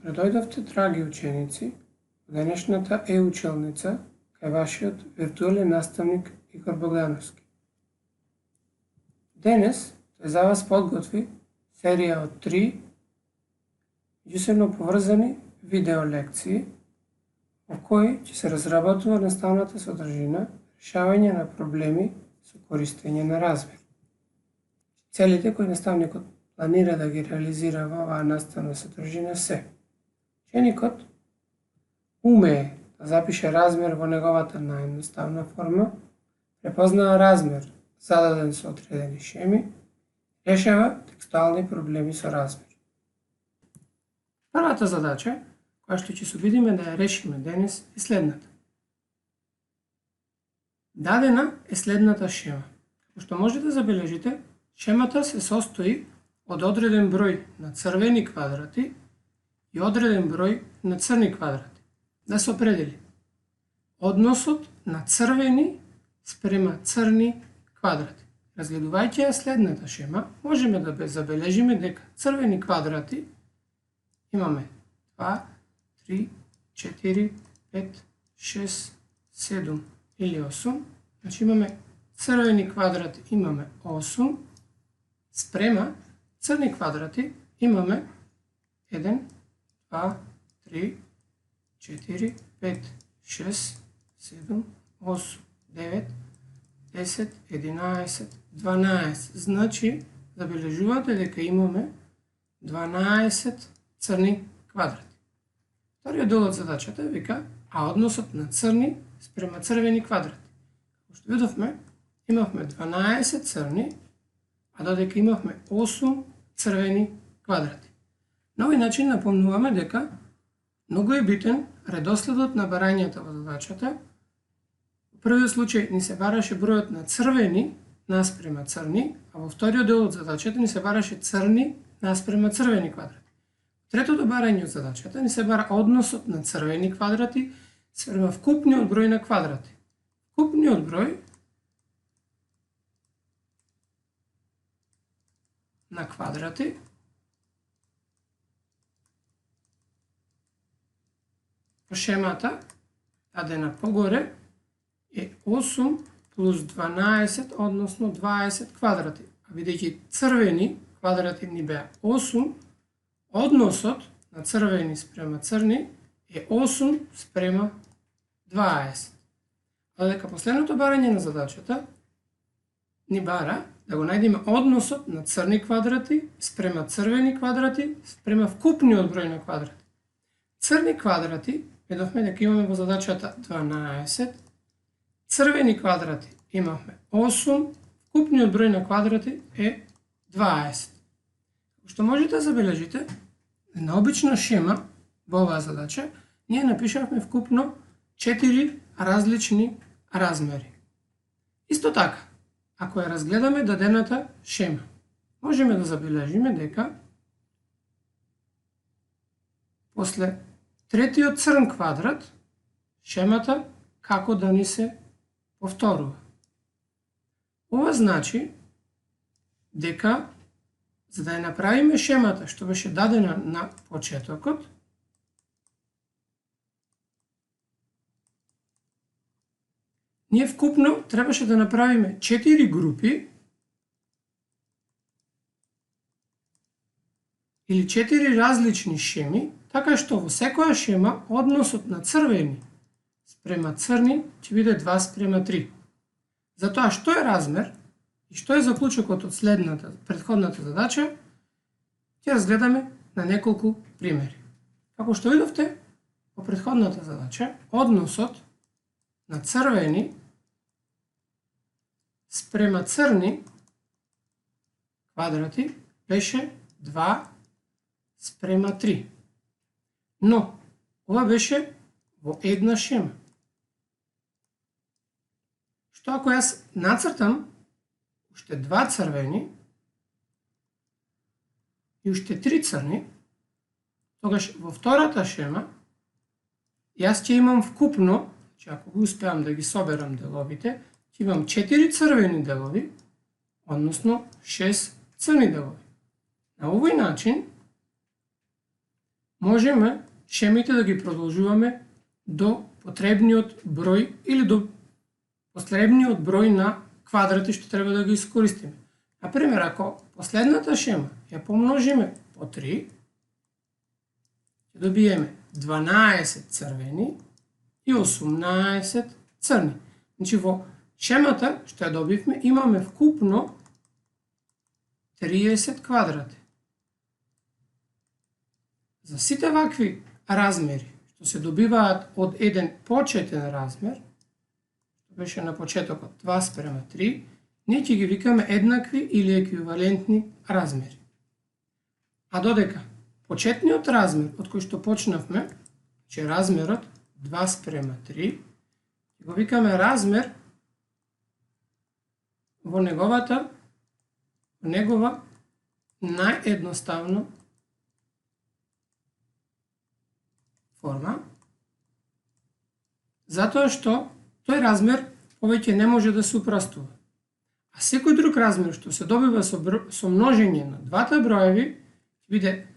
Добре драги ученици, во денешната учелница кај вашиот виртуелен наставник Игор Богдановски. Денес тој за вас подготви серија од 3 меѓусебно поврзани видео лекции во кои ќе се разработува наставната содржина, решавање на проблеми со користење на размер. Целите кои наставникот планира да ги реализира во оваа наставна содржина се: ученикот умее да запише размер во неговата наједноставна форма, препознава размер зададен со одредени шеми, решава текстуални проблеми со размер. Првата задача, која што ќе се обидиме да ја решиме денес, е следната. Дадена е следната шема. Како што може да забележите, шемата се состои од одреден број на црвени квадрати и одреден број на црни квадрати. Да се определи односот на црвени спрема црни квадрати. Разгледувајќи ја следната шема, можеме да забележиме дека црвени квадрати имаме 2, 3, 4, 5, 6, 7 или 8. Значи имаме црвени квадрати имаме 8 спрема црни квадрати имаме 1, 2, 3, 4, 5, 6, 7, 8, 9, 10, 11, 12. Значи, забележувате дека имаме 12 црни квадрати. Вториот дел од задачата вика, а односот на црни спрема црвени квадрати. Како што видовме, имавме 12 црни, а додека имавме 8 црвени квадрати. На овој начин напомнуваме дека многу е битен редоследот на барањата во задачата. Во првиот случај ни се бараше бројот на црвени наспрема црни, а во вториот дел од задачата ни се бараше црни наспрема црвени квадрати. Третото барање од задачата ни се бара односот на црвени квадрати спрема вкупниот број на квадрати. Вкупниот број на квадрати по шемата, дадена погоре, е 8 плюс 12, односно 20 квадрати. А бидејќи црвени квадрати ни беа 8, односот на црвени спрема црни е 8 спрема 20. А дека последното барање на задачата ни бара да го најдеме односот на црни квадрати спрема црвени квадрати спрема вкупниот број на квадрати. Црни квадрати видовме дека имаме во задачата 12, црвени квадрати имавме 8, вкупниот број на квадрати е 20. Што можете да забележите, на обична шема во оваа задача ние напишавме вкупно 4 различни размери. Исто така, ако ја разгледаме дадената шема, можеме да забележиме дека после третиот црн квадрат шемата како да ни се повторува. Ова значи дека за да ја направиме шемата што беше дадена на почетокот, ние вкупно требаше да направиме 4 групи или 4 различни шеми, така што во секоја шема односот на црвени спрема црни ќе биде 2 спрема 3. Затоа што е размер и што е заклучокот од претходната задача, ќе разгледаме на неколку примери. Како што видовте, во претходната задача, односот на црвени спрема црни квадрати беше 2 спрема 3. Но, ова беше во една шема. Што ако јас нацртам уште 2 црвени и уште 3 црни, тогаш во втората шема јас ќе имам вкупно, че ако успеам да ги соберам деловите, ќе имам 4 црвени делови, односно 6 црни делови. На овој начин можеме шемите да ги продолжуваме до потребниот број или до потребниот број на квадрати што треба да ги искористиме. Например, ако последната шема ја помножиме по 3, ќе добиеме 12 црвени и 18 црни. Значи во шемата што ја добивме имаме вкупно 30 квадрати. За сите вакви размери што се добиваат од еден почетен размер, што беше на почетокот 2:3, ние ќе ги викаме еднакви или еквивалентни размери. А додека почетниот размер од кој што почнавме, че размерот 2:3, го викаме размер во негова наједноставна форма, затоа што тој размер повеќе не може да се упростува. А секој друг размер што се добива со множење на двата броеви ќе биде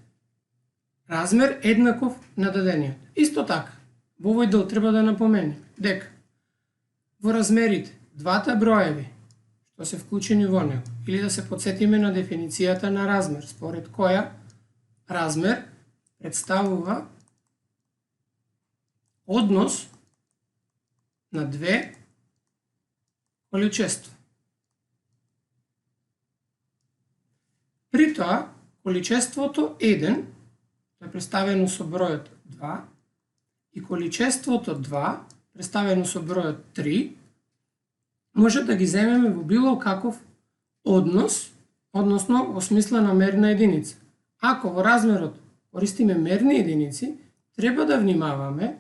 размер еднаков на дадениот. Исто така, во овој дел треба да напоменеме дека во размерите двата броеви што се вклучени во него, или да се подсетиме на дефиницијата на размер, според која размер представува однос на две количества. При тоа, количеството 1 е представено со бројот 2 и количеството 2 представено со бројот 3 може да ги земеме во било каков однос, односно во смисла на мерна единица. Ако во размерот користиме мерни единици, треба да внимаваме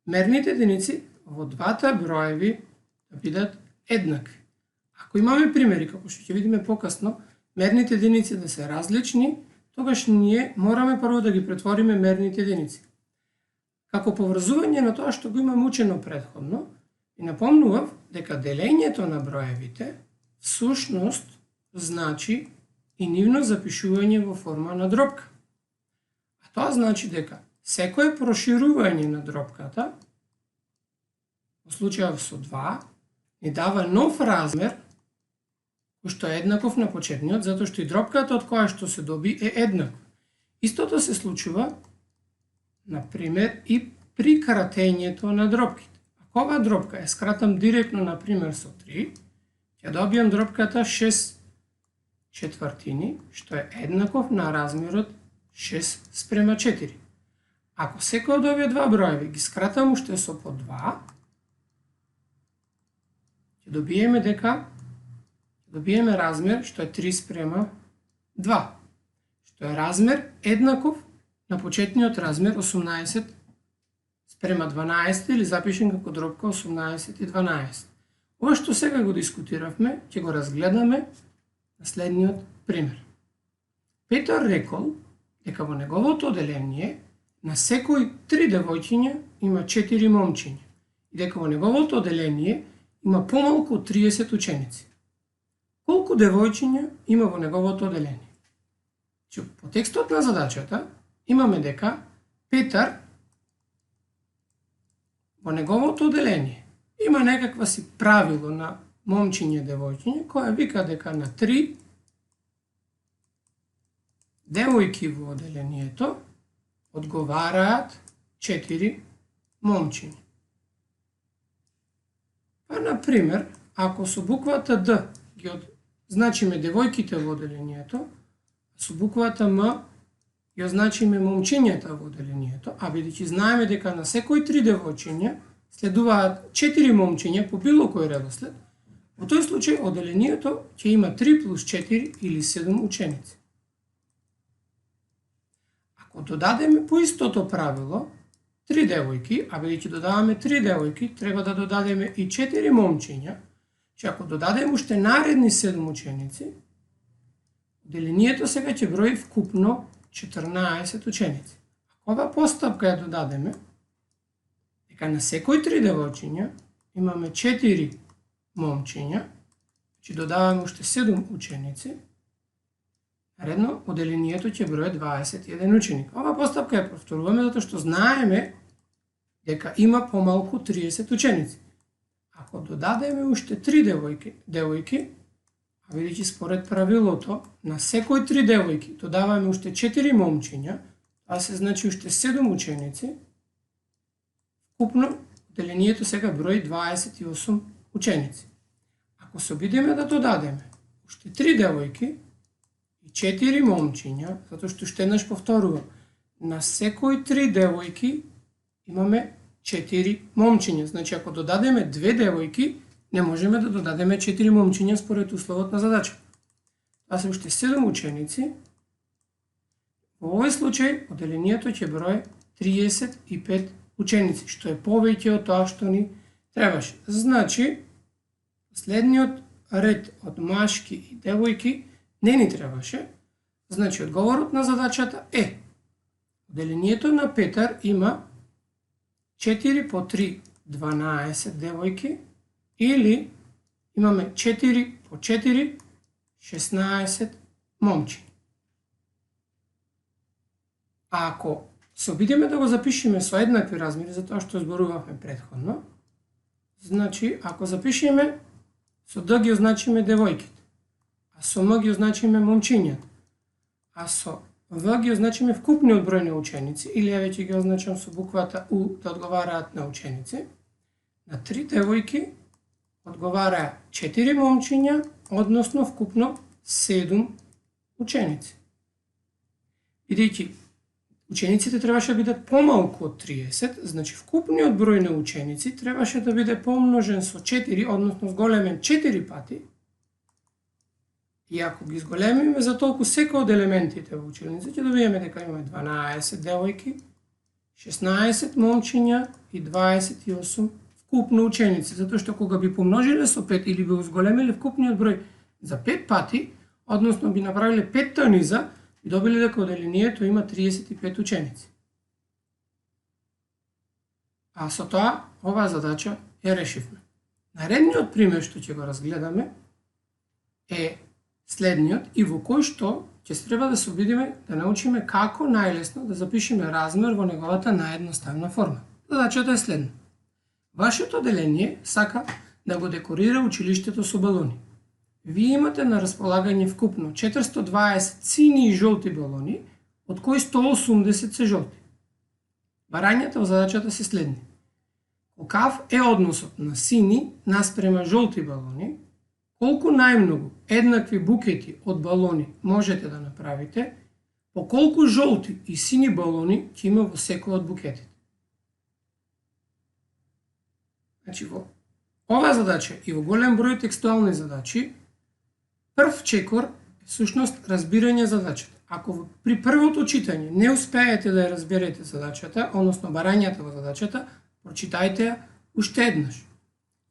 мерните единици во двата броеви да бидат еднакви. Ако имаме примери, како што ќе видиме покасно, мерните единици да се различни, тогаш ние мораме прво да ги претвориме мерните единици. Како поврзување на тоа што го имаме учено претходно, и напомнував дека делењето на броевите всушност значи и нивно запишување во форма на дробка. А тоа значи дека секое проширување на дробката, во случајов со 2, ни дава нов размер, кој што е еднаков на почетниот, затоа што и дробката од која што се доби е еднаква. Истото се случува, например, и при кратењето на дробките. Ако оваа дробка ја скратам директно, например, со 3, ќе добијам дробката 6/4, што е еднаков на размерот 6:4. Ако секој од овие два броеви ги скратам уште со по 2, ќе добиеме размер што е 3:2, што е размер еднаков на почетниот размер 18:12 или запишен како дробка 18:12. Ова што сега го дискутиравме, ќе го разгледаме на следниот пример. Петар рекол дека во неговото оделение на секој 3 девојчиња има 4 момчиња и дека во неговото оделение има помалку од 30 ученици. Колку девојчиња има во неговото оделение? По текстот на задачата имаме дека Петар во неговото оделение има некаква си правило на момчиња и девојчиња која вика дека на 3 девојки во оделението одговараат 4 момчиња. Па, например, ако со буквата Д ги означиме девојките во оделението, а со буквата М ги означиме момчињата во оделението, а бидејќи знаеме дека на секој 3 девојчиња следуваат 4 момчиња по било кој редослед, во тој случај оделението ќе има 3 плюс 4 или 7 ученици. Ако додадеме по истото правило 3 девојки, а бидејќи додаваме 3 девојки, треба да додадеме и 4 момчиња, че ако додадеме уште наредни 7 ученици, оделението сега ќе брои вкупно 14 ученици. Ако ова постапка ја додадеме, дека на секој 3 девојчиња имаме 4 момчиња, че додаваме уште 7 ученици, Наредно, у делението ќе брои 21 ученик. Ова постапка ја повторуваме затоа што знаеме дека има помалку 30 ученици. Ако додадеме уште 3 девојки, а бидејќи според правилото на секој 3 девојки додаваме уште 4 момчиња, тоа се значи уште 7 ученици, вкупно делението сега брои 28 ученици. Ако се обидеме да додадеме уште 3 девојки и 4 момчиња, затоа што уште еднаш повторувам, на секој 3 девојки имаме 4 момчиња. Значи, ако додадеме 2 девојки, не можеме да додадеме 4 момчиња според условот на задача. Това се уште 7 ученици. Во овој случај, оделението ќе брои 35 ученици, што е повеќе од тоа што ни требаше. Значи, следниот ред од машки и девојки не ни требаше. Значи, одговорот на задачата е: оделението на Петар има 4 по 3, 12 девојки, или имаме 4 по 4, 16 момчи. А ако се обидиме да го запишеме со еднакви размери, затоа што зборувавме претходно, значи, ако запишеме, со Д ги означиме девојките, а со М ги означиме момчињата, а со В ги означиме вкупниот број на ученици, или ја веќе ги означам со буквата У да одговараат на ученици, на 3 девојки одговараа 4 момчиња, односно вкупно 7 ученици. Бидејќи учениците требаше да бидат помалку од 30, значи вкупниот број на ученици требаше да биде помножен со 4, односно зголемен 4 пати. И ако ги зголемиме за толку секој од елементите во училница, ќе добиеме дека имаме 12 девојки, 16 момчиња и 28 вкупно ученици, затоа што кога би помножиле со 5 или би зголемиле вкупниот број за 5 пати, односно би направиле 5 таниза, би добиле дека оделението има 35 ученици. А со тоа, оваа задача ја решивме. Наредниот пример што ќе го разгледаме е следниот и во кој што ќе треба да се обидиме да научиме како најлесно да запишеме размер во неговата наједноставна форма. Задачата е следна. Вашето оделение сака да го декорира училиштето со балони. Вие имате на располагање вкупно 420 сини и жолти балони, од кои 180 се жолти. Барањата во задачата се следни. Колкав е односот на сини наспрема жолти балони, колку најмногу еднакви букети од балони можете да направите, по колку жолти и сини балони ќе има во секој од букетите. Значи, во оваа задача и во голем број текстуални задачи, прв чекор е всушност разбирање задачата. Ако при првото читање не успеете да ја разберете задачата, односно барањата во задачата, прочитајте ја уште еднаш.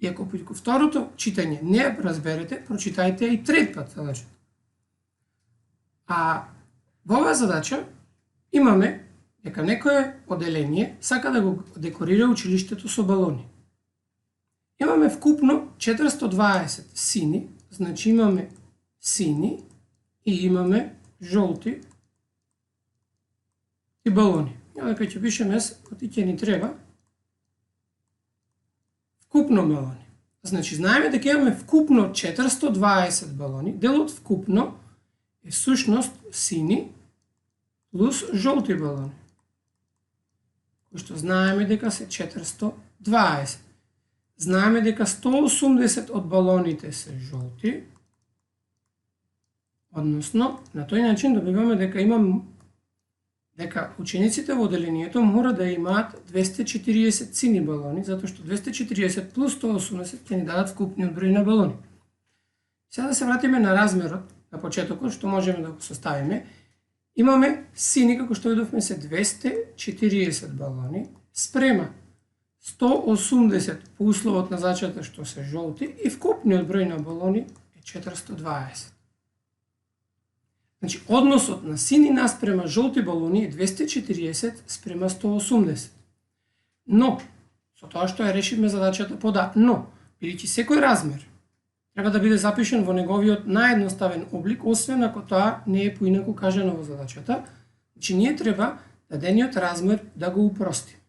И ако при второто читање не ја разберете, прочитајте ја и трет пат задачата. А во оваа задача имаме дека некое оделение сака да го декорира училиштето со балони. Имаме вкупно 420 сини, значи имаме сини и имаме жолти и балони. Дека ќе пишеме кои ќе ни треба вкупно балони. Значи, знаеме дека имаме вкупно 420 балони, делот вкупно е всушност сини плюс жолти балони, кои што знаеме дека се 420. Знаеме дека 180 од балоните се жолти, односно, на тој начин добиваме дека учениците во оделението мора да имаат 240 сини балони, затоа што 240 плюс 180 ќе ни дадат вкупниот број на балони. Сега да се вратиме на размерот на почетокот, што можеме да го составиме. Имаме сини, како што видовме, се 240 балони, спрема 180 по условот на задачата што се жолти и вкупниот број на балони е 420. Значи, односот на сини наспрема жолти балони е 240 спрема 180. Но, со тоа што ја решивме задачата но, бидејќи секој размер треба да биде запишен во неговиот наедноставен облик, освен ако тоа не е поинаку кажано во задачата. Значи ние треба дадениот размер да го упростиме.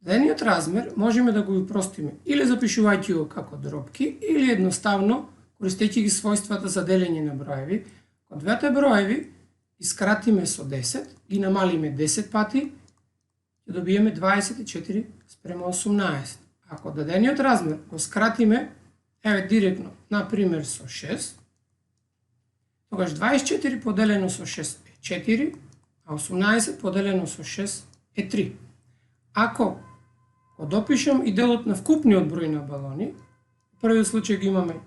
Дадениот размер можеме да го упростиме или запишувајќи го како дробки, или едноставно користејќи ги својствата за делење на броеви. Кога двете броеви искратиме со 10, ги намалиме 10 пати, ќе добиеме 24 спрема 18. Ако дадениот размер го скратиме, еве директно, например со 6, тогаш 24 поделено со 6 е 4, а 18 поделено со 6 е 3. Ако го допишам и делот на вкупниот број на балони, во првиот случај го имаме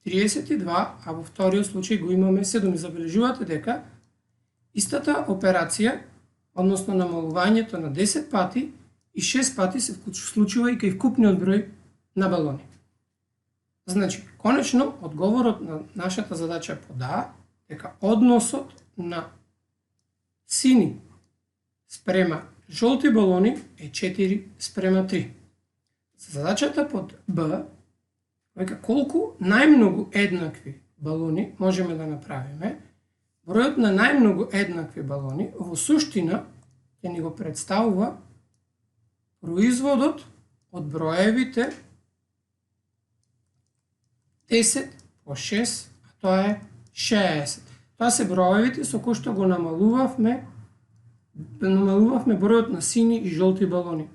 42, а во вториот случај го имаме 7. Забележувате дека истата операција, односно намалувањето на 10 пати и 6 пати се случува и кај вкупниот број на балони. Значи, конечно, одговорот на нашата задача подаа дека односот на сини спрема жолти балони е 4 спрема 3. За задачата под Б, века колку најмногу еднакви балони можеме да направиме, бројот на најмногу еднакви балони во суштина ќе ни го представува производот од броевите 10 по 6, а тоа е 60. Тоа се броевите со кои што го намалувавме бројот на сини и жолти балони.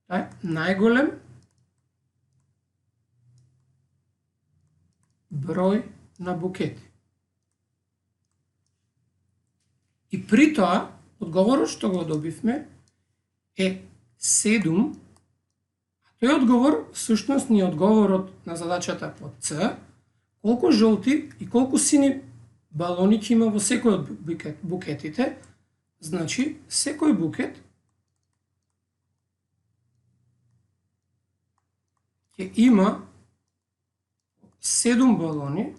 Тоа е најголем број на букети. И при тоа, одговорот што го добивме е 7, а тој одговор всушност ни е одговорот на задачата под С, колку жолти и колку сини балони ќе има во секој од букетите. Значи, секој букет ќе има 7 балони,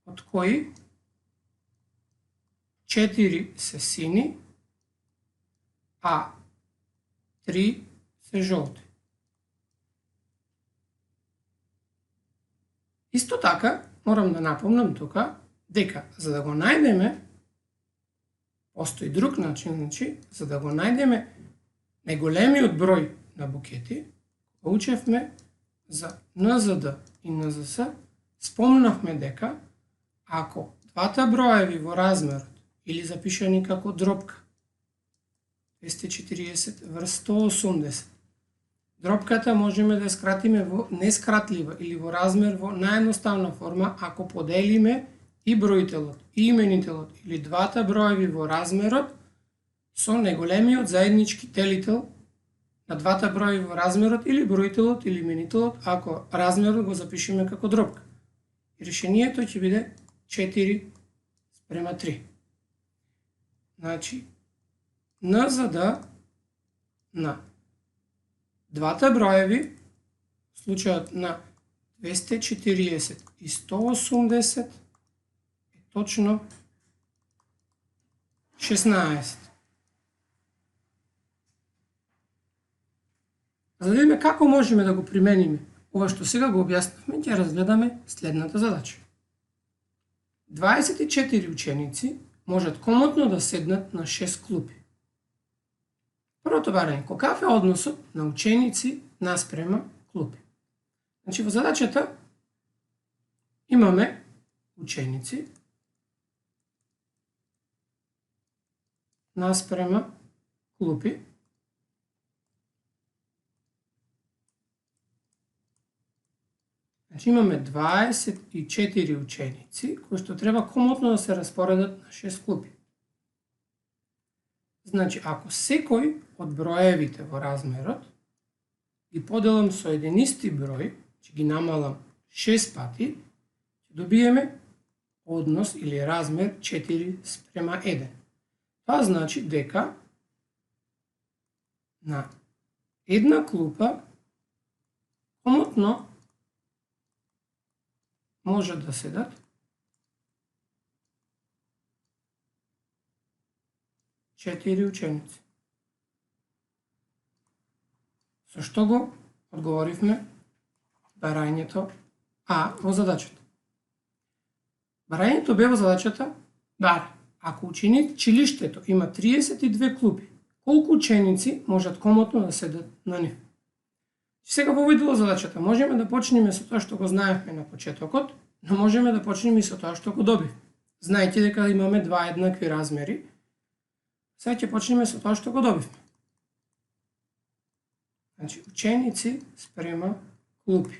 од кои 4 се сини, а 3 се жолти. Исто така, морам да напомнам тука, дека за да го најдеме, постои друг начин, значи, за да го најдеме најголемиот број на букети, кога учевме за НЗД и НЗС, спомнавме дека ако двата броеви во размерот или запишани како дробка 240 врз 180, дробката можеме да скратиме во нескратлива или во размер во наједноставна форма ако поделиме и броителот и именителот или двата броеви во размерот со најголемиот заеднички делител на двата броеви во размерот или броителот или именителот ако размерот го запишеме како дробка. И решението ќе биде 4 спрема 3. Значи, НЗД на двата броеви, в случајот на 240 и 180, е точно 16. За да видиме како можеме да го примениме ова што сега го објаснавме, ќе разгледаме следната задача. 24 ученици можат комотно да седнат на 6 клупи. Првото барање, каков е односот на ученици наспрема клупи? Значи во задачата имаме ученици наспрема клупи. Значи имаме 24 ученици кои што треба комотно да се распоредат на 6 клупи. Значи, ако секој од броевите во размерот ги поделам со еден исти број, че ги намалам 6 пати, ќе добиеме однос или размер 4 спрема 1. Тоа значи дека на една клупа комотно може да седат 4 ученици. Со што го одговоривме барањето А во задачата. Барањето Б во задачата бара, ако училиштето има 32 клупи, колку ученици можат комотно да седат на нив? Сега во овој дел задачата можеме да почнеме со тоа што го знаевме на почетокот, но можеме да почнеме и со тоа што го добивме. Знаејте дека имаме два еднакви размери. Сега ќе почнеме со тоа што го добивме. Значи, ученици спрема клупи.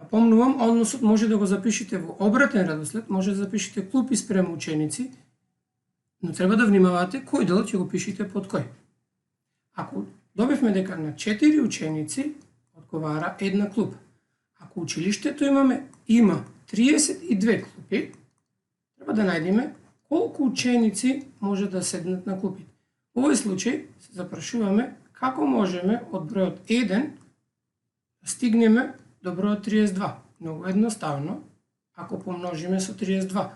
Напомнувам, односот може да го запишете во обратен редослед, може да запишете клупи спрема ученици, но треба да внимавате кој дел ќе го пишете под кој. Ако добивме дека на 4 ученици одговара една клупа. Ако училиштето има 32 клупи, треба да најдеме колку ученици може да седнат на клупите. Во овој случај се запрашуваме како можеме од бројот 1 да стигнеме до бројот 32. Многу едноставно, ако помножиме со 32.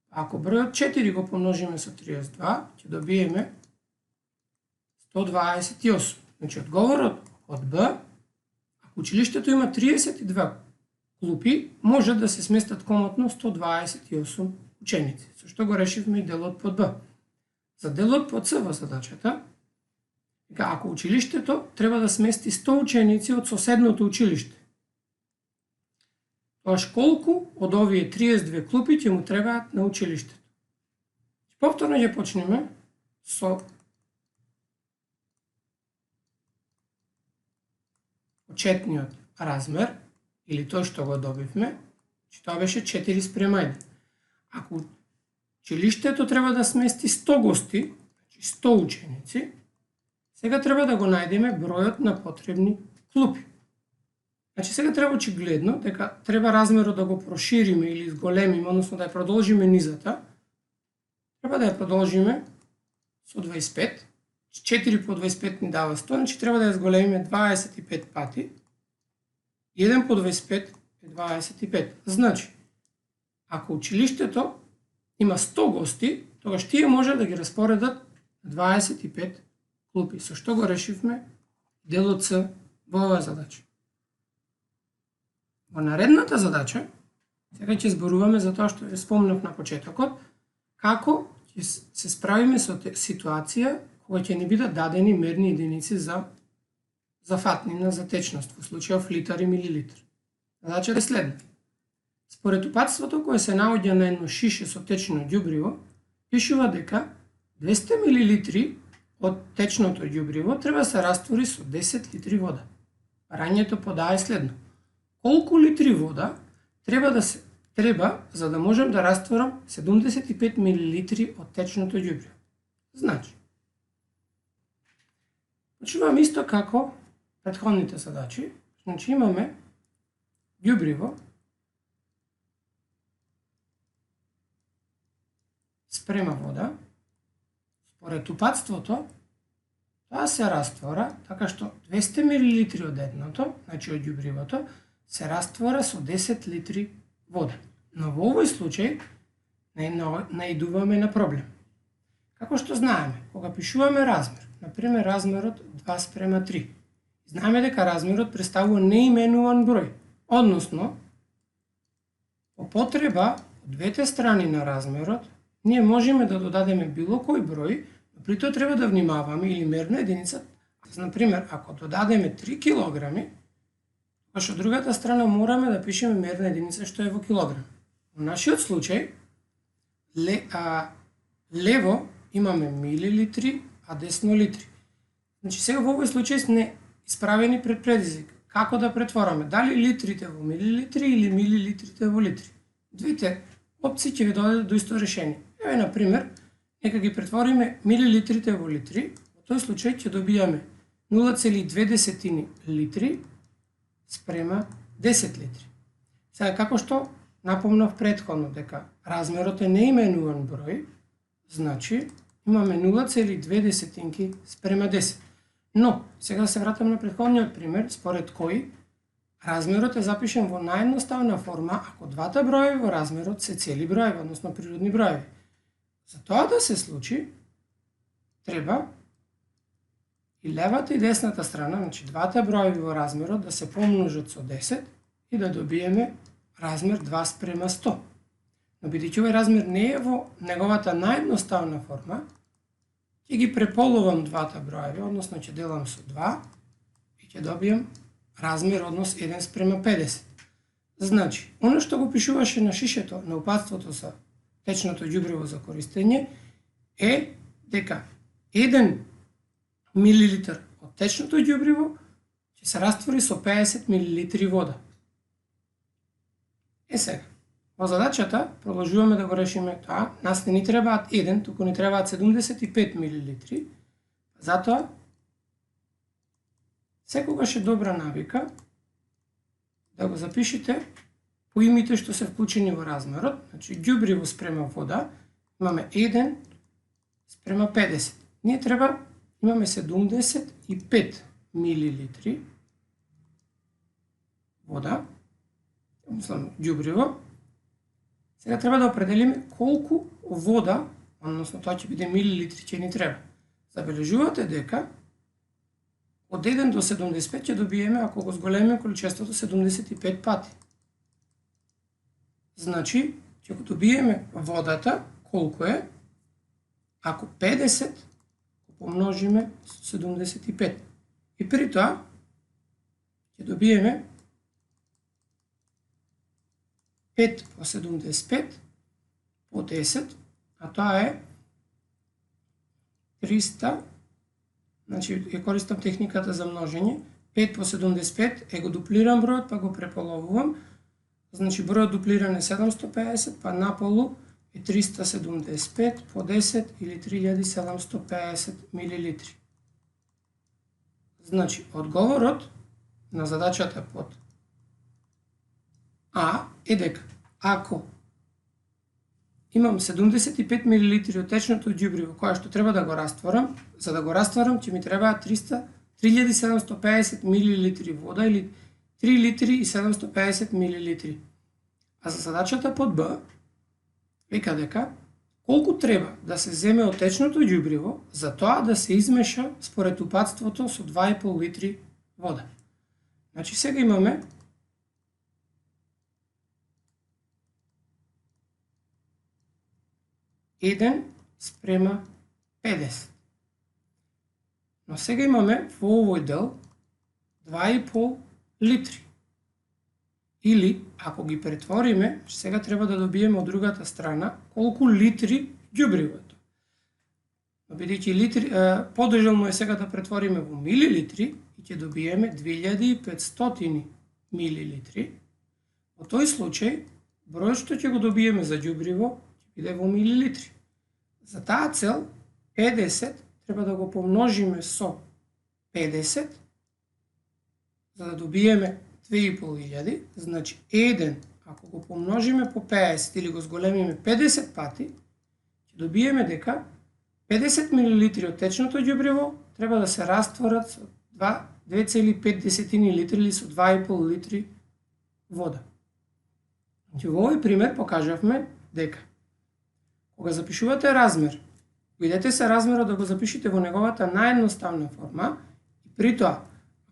Ако бројот 4 го помножиме со 32, ќе добиеме 128. Значи, одговорот од Б, ако училиштето има 32 клупи, може да се сместат комотно 128 ученици, со што го решивме и делот под Б. За делот под С во задачата, ако училиштето треба да смести 100 ученици од соседното училиште, тоаш колку од овие 32 клупи ќе му требаат на училиштето? Повторно ќе почнеме со почетниот размер, или тој што го добивме, че тоа беше 4 спрема 1. Ако училиштето треба да смести 100 гости, значи 100 ученици, сега треба да го најдеме бројот на потребни клупи. Значи сега треба очигледно дека треба размерот да го прошириме или изголемиме, односно да ја продолжиме низата. Треба да ја продолжиме со 25. 4 по 25 ни дава 100, значи треба да ја зголемиме 25 пати. 1 по 25 е 25. Значи, ако училиштето има 100 гости, тогаш тие може да ги распоредат 25 клупи. Со што го решивме делот С во оваа задача. Во наредната задача, сега ќе зборуваме за тоа што ја спомнав на почетокот, како ќе се справиме со ситуација кога ќе ни бидат дадени мерни единици за фатнина, за течност, во случајов литар и милилитар. Задачата е следна. Според упатството кое се наоѓа на едно шише со течно ѓубриво, пишува дека 200 милилитри од течното ѓубриво треба да се раствори со 10 литри вода. Барањето подаа следно. Колку литри вода треба за да можам да растворам 75 милилитри од течното ѓубриво? Значи, почнуваме исто како претходните задачи. Значи имаме ѓубриво спрема вода. Според упатството, тоа се раствора така што 200 мл од едното, значи од ѓубривото, се раствора со 10 литри вода. Но во овој случај наидуваме на проблем. Како што знаеме, кога пишуваме размер, например размерот 2 спрема 3, знаеме дека размерот представува неименуван број, односно, по потреба од двете страни на размерот, ние можеме да додадеме било кој број, но при тоа треба да внимаваме или мерна единица. Например, ако додадеме 3 килограми, тоа од другата страна мораме да пишеме мерна единица што е во килограм. Во нашиот случај, лево имаме милилитри, а десно литри. Значи сега во овој случај сме исправени пред предизвик. Како да претвораме? Дали литрите во милилитри или милилитрите во литри? Двете опции ќе ви доведат до исто решение. Еве, например, нека ги претвориме милилитрите во литри. Во тој случај ќе добијаме 0,2 литри спрема 10 литри. Сега, како што напомнав претходно дека размерот е неименуван број, значи имаме 0,2 спрема 10. Но, сега да се вратам на претходниот пример, според кој размерот е запишен во наједноставна форма ако двата броеви во размерот се цели броеви, односно природни броеви. За тоа да се случи, треба и левата и десната страна, значи двата броеви во размерот да се помножат со 10 и да добиеме размер 2:100. Но бидејќи овој размер не е во неговата наједноставна форма, ќе ги преполувам двата броеви, односно ќе делам со 2 и ќе добием размер однос 1:50. Значи, оно што го пишуваше на шишето на упатството за течното ѓубриво за користење е дека 1 милилитар од течното ѓубриво ќе се раствори со 50 милилитри вода. Сега, во задачата продолжуваме да го решиме тоа. Нас не ни требаат 1, туку ни требаат 75 милилитри. Затоа, секогаш е добра навика да го запишите поимите што се вклучени во размерот. Значи, ѓубриво спрема вода, имаме 1:50. Ние треба, имаме 75 милилитри вода, ѓубриво. Сега треба да определиме колку вода, односно тоа ќе биде милилитри, ќе ни треба. Забележувате дека од 1 до 75 ќе добиеме, ако го зголемиме количеството, 75 пати. Значи, ќе го добиеме водата, колку е, ако 50 го помножиме со 75. И при тоа ќе добиеме 5 по 75 по 10, а тоа е 300, значи ја користам техниката за множење, 5 по 75 е го дуплирам бројот, па го преполовувам, значи бројот дуплиран е 750, па наполу е 375 по 10 или 3750 милилитри. Значи, одговорот на задачата под А е дека ако имам 75 милилитри од течното ѓубриво кое што треба да го растворам, за да го растворам ќе ми требаат 3750 милилитри вода или 3 литри и 750 милилитри. А за задачата под Б вика дека колку треба да се земе од течното ѓубриво за тоа да се измеша според упатството со 2,5 литри вода. Значи сега имаме 1:50. Но сега имаме во овој дел 2,5 литри. Или, ако ги претвориме, сега треба да добиеме од другата страна колку литри ѓубривото. Но бидејќи литри, подежелно е сега да претвориме во милилитри и ќе добиеме 2500 милилитри. Во тој случај, бројот што ќе го добиеме за ѓубриво биде во милилитри. За таа цел 50 треба да го помножиме со 50 за да добиеме 2500, значи 1 ако го помножиме по 50 или го зголемиме 50 пати, ќе добиеме дека 50 мл од течното ѓубриво треба да се растворат со 2,5 литри или со 2,5 литри вода. Значи, во овој пример покажавме дека кога запишувате размер, видете се размерот да го запишете во неговата наједноставна форма и при тоа,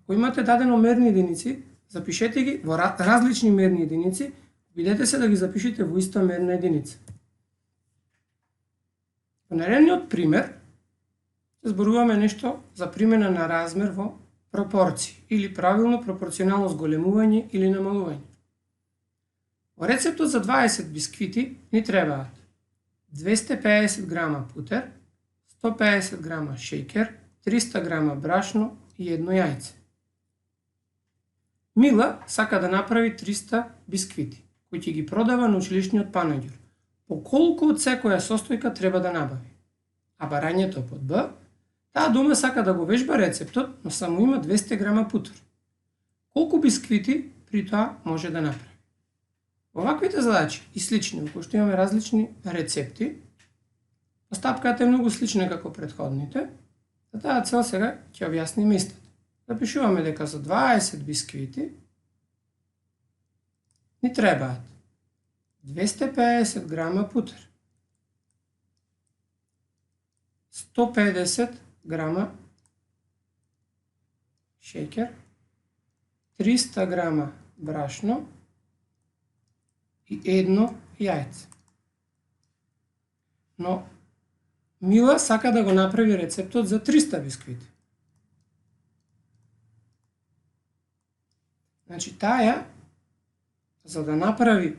ако имате дадено мерни единици, запишете ги во различни мерни единици, видете се да ги запишете во иста мерна единица. Во наредниот пример, ќе зборуваме нешто за примена на размер во пропорции или правилно пропорционално зголемување или намалување. Во рецептот за 20 бисквити ни требаат 250 грама путер, 150 грама шејкер, 300 грама брашно и едно јајце. Мила сака да направи 300 бисквити, кои ќе ги продава на училишниот панаѓур. По колку од секоја состојка треба да набави? А барањето под Б, таа дома сака да го вежба рецептот, но само има 200 грама путер. Колку бисквити при тоа може да направи? Оваквите задачи и слични, во кои што имаме различни рецепти, постапката е многу слична како претходните, за таа цел сега ќе објасниме истата. Запишуваме дека за 20 бисквити ни требаат 250 грама путер, 150 грама шејкер, 300 грама брашно и 1 јајце. Но Мила сака да го направи рецептот за 300 бисквити. Значи таја, за да направи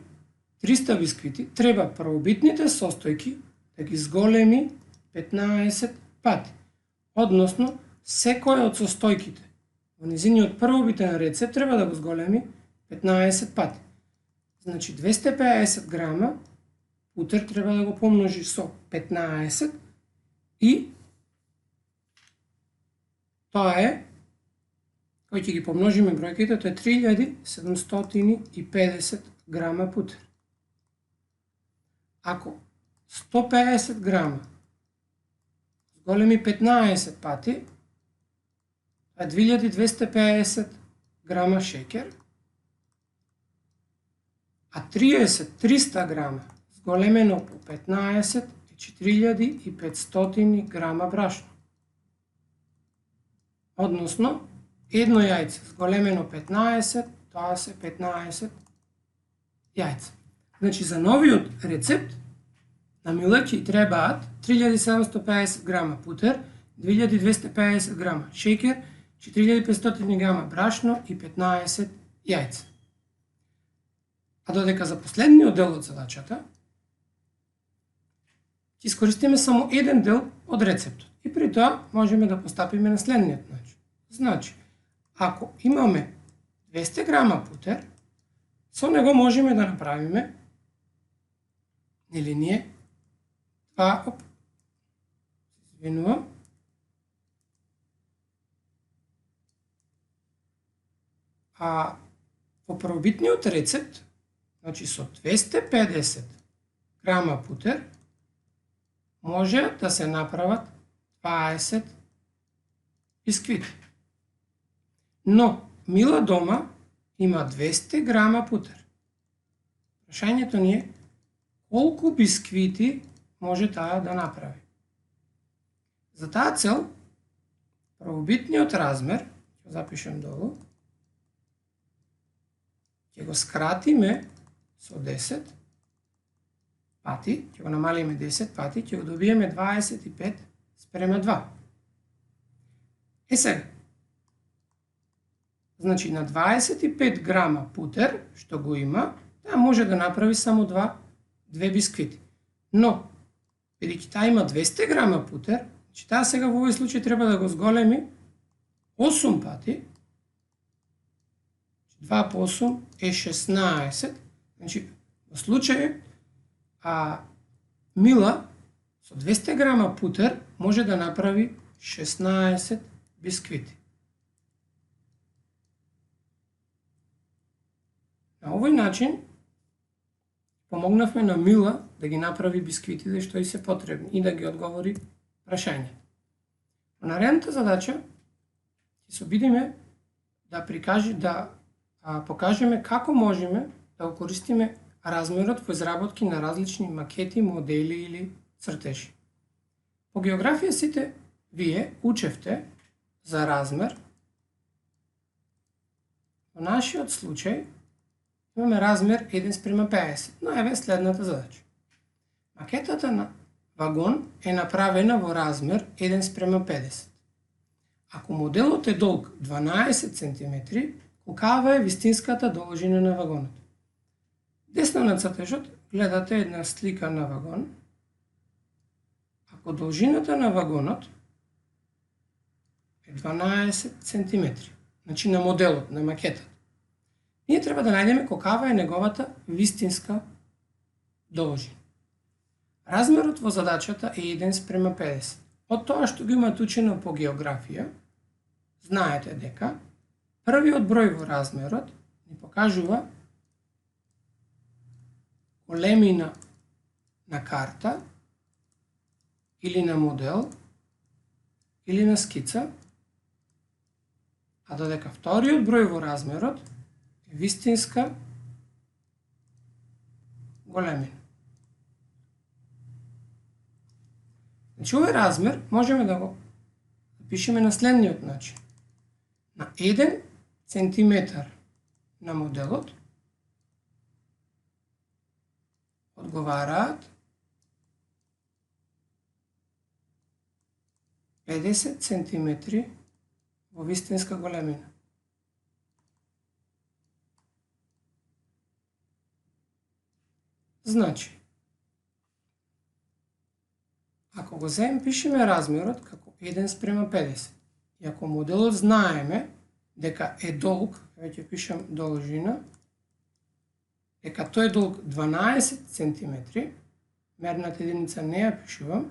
300 бисквити, треба првобитните состојки да ги зголеми 15 пати. Односно, секоја од состојките во низиниот првобитен рецепт треба да го зголеми 15 пати. Значи 250 грама путер треба да го помножи со 15 и тоа е, кој ќе ги помножиме бројките, тоа е 3750 грама путер. Ако 150 грама зголеми 15 пати, тоа е 2250 грама шеќер, а 300 грама зголемено по 15 е 4500 грама брашно. Односно, едно јајце зголемено 15, тоа се 15 јајца. Значи, за новиот рецепт на Мила ќе требаат 3750 грама путер, 2250 грама шеќер, 4500 грама брашно и 15 јајца. А додека за последниот дел од задачата, ќе искористиме само еден дел од рецептот. И при тоа можеме да постапиме на следниот начин. Значи, ако имаме 200 грама путер, со него можеме да направиме или ние во првобитниот рецепт, значи со 250 грама путер, може да се направат 20 бисквити. Но Мила дома има 200 грама путер. Прашањето ни е колку бисквити може таа да направи. За таа цел, првобитниот размер, ќе запишем долу, ќе го скратиме со 10 пати, ќе го намалиме 10 пати, ќе го добиеме 25:2. Сега, значи на 25 грама путер, што го има, таа може да направи само две бисквити. Но, бидејќи таа има 200 грама путер, значи таа сега во овој случај треба да го зголеми 8 пати, 2 по 8 е 16, значи во случај Мила со 200 грама путер може да направи 16 бисквити. На овој начин помогнавме на Мила да ги направи бисквитите што и се потребни и да ги одговори прашањата. Во наредната задача ќе се обидиме да покажеме како можеме да го користиме размерот во изработки на различни макети, модели или цртежи. По географија сите вие учевте за размер. Во нашиот случај имаме размер 1:50, но еве следната задача. Макетата на вагон е направена во размер 1:50. Ако моделот е долг 12 cm, колкава е вистинската должина на вагонот? Десно на цртежот гледате една слика на вагон. Ако должината на вагонот е 12 cm, значи на моделот, на макетата, ние треба да најдеме колкава е неговата вистинска должина. Размерот во задачата е 1:50. Од тоа што го имате учено по географија, знаете дека првиот број во размерот ни покажува големина на карта или на модел или на скица, а додека вториот број во размерот е вистинска големина. Значи, овој размер можеме да го запишеме на следниот начин. На 1 cm на моделот одговараат 50 сантиметри во вистинска големина. Значи, ако го пишеме размерот како 1:50, и ако моделот знаеме дека е долг, веќе пишам должина, дека тој е долг 12 сантиметри, мерната единица не ја пишувам,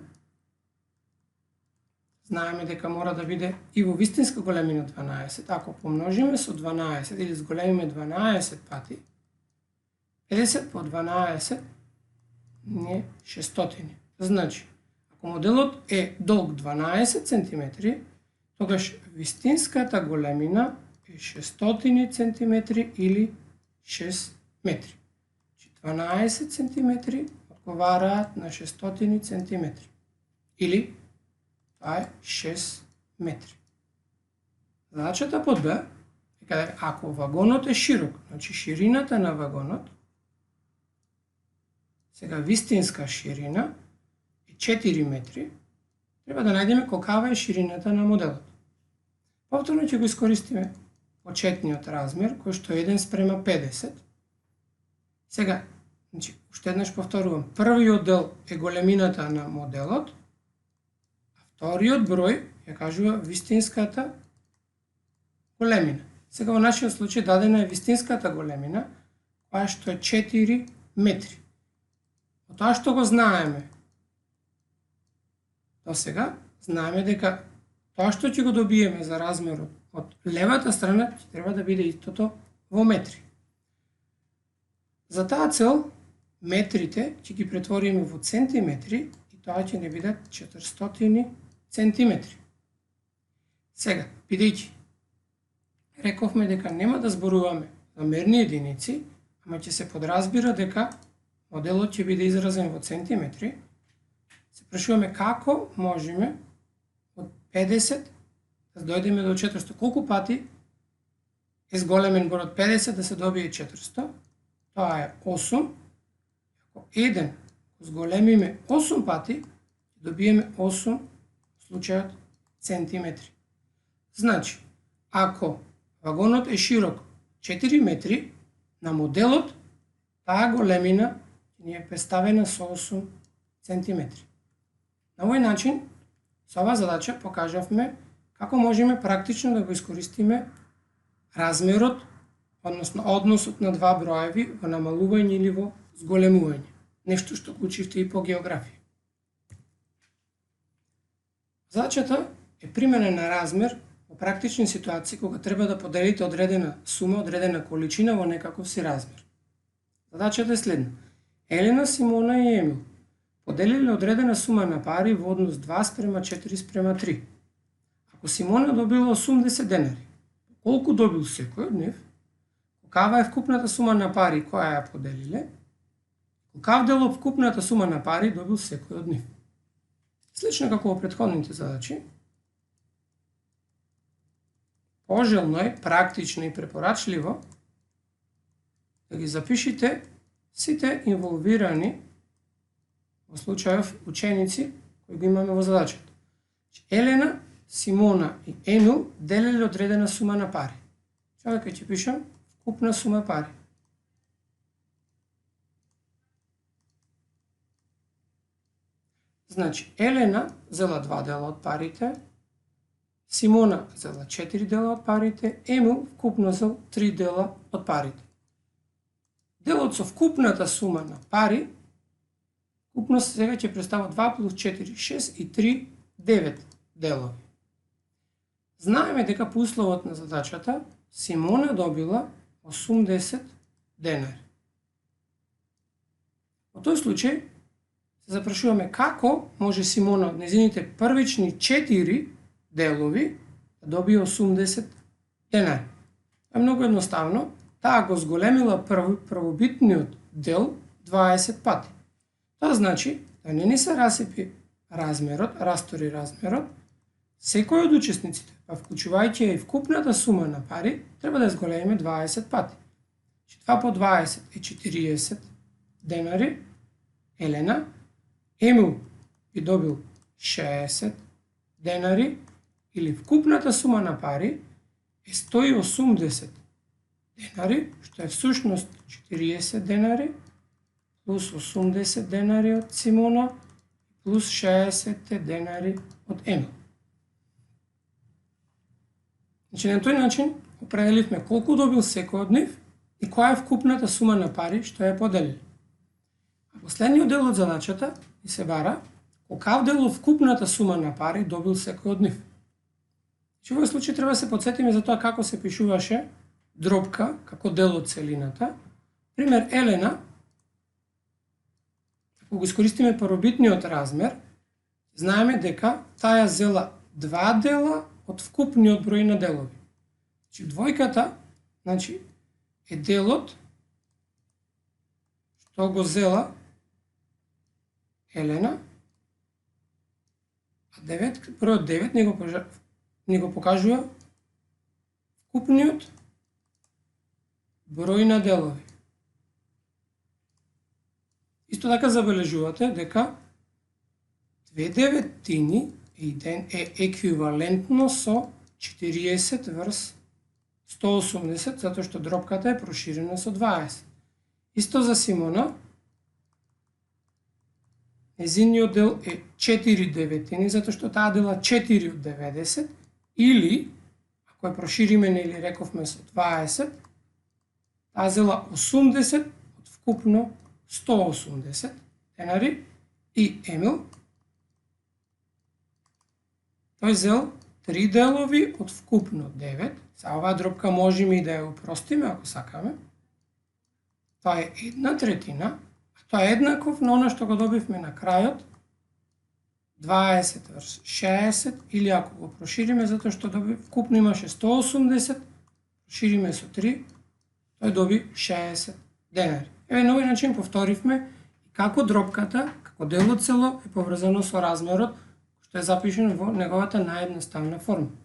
знаеме дека мора да биде и во вистинска големина 12, ако помножиме со 12 или зголемиме 12 пати, 50 по 12 не 600. Значи, ако моделот е долг 12 см, тогаш вистинската големина е 600 см или 6 метри. 12 см одговараат на 600 см. Или това е 6 метри. Задачата под Б е каде ако вагонот е широк, значи ширината на вагонот, сега вистинска ширина е 4 метри, треба да најдеме колкава е ширината на моделот. Повторно ќе го искористиме почетниот размер, кој што е 1:50. Сега, значи, уште еднаш повторувам, првиот дел е големината на моделот, а вториот број ја кажува вистинската големина. Сега во нашиот случај дадена е вистинската големина, која што е 4 метри. Од тоа што го знаеме до сега, знаеме дека тоа што ќе го добиеме за размерот од левата страна ќе треба да биде истото во метри. За таа цел, метрите ќе ги претвориме во центиметри и тоа ќе не бидат 400 центиметри. Сега, бидејќи рековме дека нема да зборуваме за мерни единици, ама ќе се подразбира дека моделот ќе биде изразен во центиметри, се прашуваме како можеме од 50 да дојдеме до 400. Колку пати е зголемен број од 50 да се добие 400? Тоа е 8. Ако 1 зголемиме 8 пати, добиеме 8 случајот центиметри. Значи, ако вагонот е широк 4 метри, на моделот таа големина ни е представена со 8 центиметри. На овој начин, со оваа задача покажавме како можеме практично да го искористиме размерот, односно односот на два броеви во намалување или во зголемување. Нешто што го учивте и по географија. Задачата е примена на размер во практични ситуации кога треба да поделите одредена сума, одредена количина во некаков си размер. Задачата е следна. Елена, Симона и Емил поделиле одредена сума на пари во однос 2:4:3. Ако Симона добила 80 денари, колку добил секој од нив? Колкава е вкупната сума на пари која ја поделиле? Колкав дел од вкупната сума на пари добил секој од нив? Слично како во претходните задачи, пожелно е, практично и препорачливо да ги запишите сите инволвирани во случајов ученици кои го имаме во задачата. Елена, Симона и Емил делеле одредена сума на пари. Сега ќе пишам вкупна сума пари. Значи, Елена зела 2 дела од парите, Симона зела 4 дела од парите, Емил вкупно зел 3 дела од парите. Делот со вкупната сума на пари, вкупно сега ќе представа 2 плюс 4, 6 и 3, 9 делови. Знаеме дека по условот на задачата Симона добила 80 денари. Во тој случај се запрашуваме како може Симона од незините првични 4 делови да добие 80 денари. Е многу едноставно, таа го зголемила првобитниот дел 20 пати. Тоа значи да не ни се расипи размерот, растори размерот, секој од учесниците, па вклучувајќи и вкупната сума на пари, треба да зголемиме 20 пати. 2 по 20 е 40 денари. Елена. Емил би добил 60 денари, или вкупната сума на пари е 180 денари, што е всушност 40 денари, плюс 80 денари од Симона, плюс 60 денари од Емил. Значи, на тој начин определивме колку добил секој од нив и која е вкупната сума на пари што ја поделили. А последниот дел од задачата ни се бара колкав дел од вкупната сума на пари добил секој од нив. Во овој случај треба да се потсетиме за тоа како се пишуваше дробка како дел од целината. Пример, Елена, ако го искористиме првобитниот размер, знаеме дека таа зела 2 дела од вкупниот број на делови. Значи, двојката, е делот што го зела Елена, а бројот 9 ни го покажува вкупниот број на делови. Исто така забележувате дека 2 деветини е еквивалентно со 40 врз 180, затоа што дробката е проширена со 20. Исто за Симона, незиниот дел е 4 деветини, затоа што таа дела 4 од 90, или, ако ја прошириме, или рековме со 20, таа зела 80 од вкупно 180 денари, и Емил, тој зел 3 делови од вкупно 9. За оваа дробка можеме и да ја упростиме ако сакаме. Тоа е 1/3, а тоа е еднаков на она што го добивме на крајот, 20 врз 60, или ако го прошириме, затоа што вкупно имаше 180, прошириме со 3, тој доби 60 денари. Еве на овој начин повторивме како дробката, како дел од цело е поврзано со размерот, што е запишено во неговата наједноставна форма.